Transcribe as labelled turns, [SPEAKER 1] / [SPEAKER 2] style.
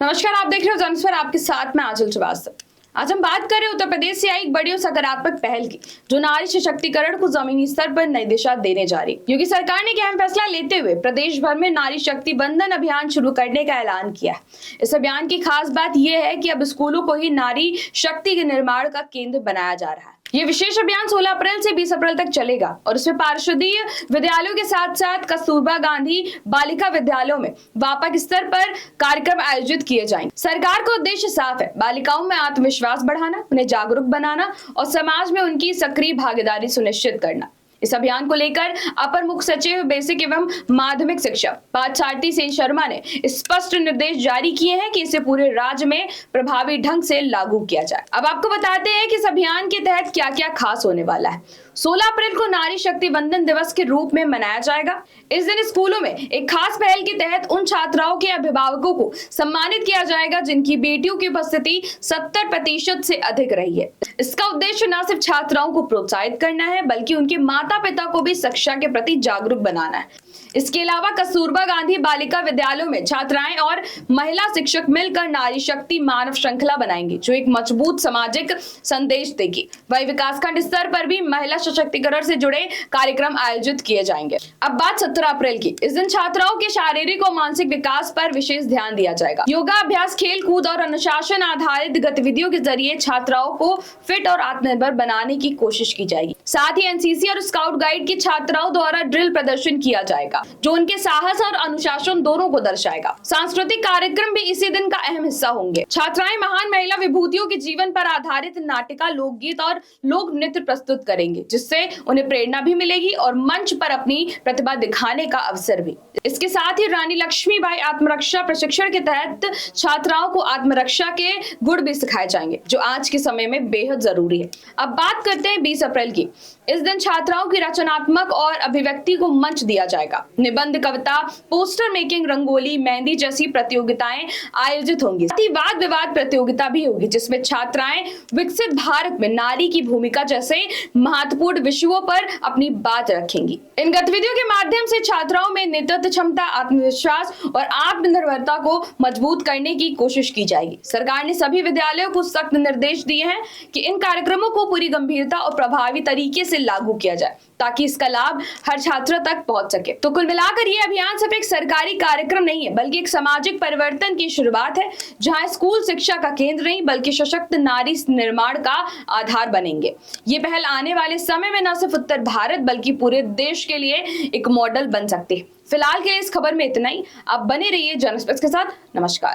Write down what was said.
[SPEAKER 1] नमस्कार, आप देख रहे हो जनस्वर, आपके साथ में आंचल श्रीवास्तव। आज हम बात कर रहे हैं उत्तर प्रदेश से आई एक बड़ी और सकारात्मक पहल की, जो नारी सशक्तिकरण को जमीनी स्तर पर नई दिशा देने जा रही है। योगी सरकार ने एक अहम फैसला लेते हुए प्रदेश भर में नारी शक्ति बंधन अभियान शुरू करने का ऐलान किया है। इस अभियान की खास बात यह है कि अब स्कूलों को ही नारी शक्ति के निर्माण का केंद्र बनाया जा रहा है। ये विशेष अभियान 16 अप्रैल से 20 अप्रैल तक चलेगा और इसमें पार्षदीय विद्यालयों के साथ साथ कस्तूरबा गांधी बालिका विद्यालयों में व्यापक स्तर पर कार्यक्रम आयोजित किए जाएंगे। सरकार का उद्देश्य साफ है, बालिकाओं में आत्मविश्वास बढ़ाना, उन्हें जागरूक बनाना और समाज में उनकी सक्रिय भागीदारी सुनिश्चित करना। इस अभियान को लेकर अपर मुख्य सचिव बेसिक एवं माध्यमिक शिक्षा पार्थसारथी सेन शर्मा ने स्पष्ट निर्देश जारी किए हैं कि इसे पूरे राज्य में प्रभावी ढंग से लागू किया जाए। अब आपको बताते हैं कि इस अभियान के तहत क्या क्या खास होने वाला है। 16 अप्रैल को नारी शक्ति बंधन दिवस के रूप में मनाया जाएगा। इस दिन स्कूलों में एक खास पहल के तहत उन छात्राओं के अभिभावकों को सम्मानित किया जाएगा जिनकी बेटियों की उपस्थिति 70% से अधिक रही है। इसका उद्देश्य न सिर्फ छात्राओं को प्रोत्साहित करना है, बल्कि उनके माता पिता को भी शिक्षा के प्रति जागरूक बनाना है। इसके अलावा कस्तूरबा गांधी बालिका विद्यालयों में छात्राएं और महिला शिक्षक मिलकर नारी शक्ति मानव श्रृंखला बनाएंगे, जो एक मजबूत सामाजिक संदेश देगी। वही विकासखंड स्तर पर भी महिला सशक्तिकरण से जुड़े कार्यक्रम आयोजित किए जाएंगे। अब बात 17 अप्रैल की। इस दिन छात्राओं के शारीरिक और मानसिक विकास पर विशेष ध्यान दिया जाएगा। योगा अभ्यास, खेल कूद और अनुशासन आधारित गतिविधियों के जरिए छात्राओं को फिट और आत्मनिर्भर बनाने की कोशिश की जाएगी। साथ ही एनसीसी और स्काउट गाइड की छात्राओं द्वारा ड्रिल प्रदर्शन किया जाएगा, जो उनके साहस और अनुशासन दोनों को दर्शाएगा। सांस्कृतिक कार्यक्रम भी इसी दिन का अहम हिस्सा होंगे। छात्राएं महान महिला विभूतियों के जीवन पर आधारित नाटिका, लोकगीत और लोक नृत्य प्रस्तुत करेंगे, जिससे उन्हें प्रेरणा भी मिलेगी और मंच पर अपनी प्रतिभा दिखाने का अवसर भी। इसके साथ ही रानी लक्ष्मीबाई आत्मरक्षा प्रशिक्षण के तहत छात्राओं को आत्मरक्षा के गुण भी सिखाए जाएंगे, जो आज के समय में बेहद जरूरी है। अब बात करते हैं 20 अप्रैल की। इस दिन छात्राओं की रचनात्मक और अभिव्यक्ति को मंच दिया जाएगा। निबंध, कविता, पोस्टर मेकिंग, रंगोली, मेहंदी जैसी प्रतियोगिताएं आयोजित होंगी। साथ ही वाद विवाद प्रतियोगिता भी होगी, जिसमें छात्राएं विकसित भारत में नारी की भूमिका जैसे महत्वपूर्ण विषयों पर अपनी बात रखेंगी। इन गतिविधियों के माध्यम से छात्राओं में नेतृत्व क्षमता, आत्मविश्वास और आत्मनिर्भरता को मजबूत करने की कोशिश की जाएगी। सरकार ने सभी विद्यालयों को सख्त निर्देश दिए हैं कि इन कार्यक्रमों को पूरी गंभीरता और प्रभावी तरीके से लागू किया जाए, ताकि इसका लाभ हर छात्र तक पहुंच सके। तो कुल मिलाकर ये अभियान सिर्फ एक सरकारी कार्यक्रम नहीं है, बल्कि एक सामाजिक परिवर्तन की शुरुआत है, जहां स्कूल शिक्षा का केंद्र नहीं, बल्कि सशक्त नारी निर्माण का आधार बनेंगे। ये पहल आने वाले समय में न सिर्फ उत्तर भारत बल्कि पूरे देश के लिए एक मॉडल बन सकती है। फिलहाल के लिए इस खबर में इतना ही। आप बने रहिए जनस्पर्श के साथ। नमस्कार।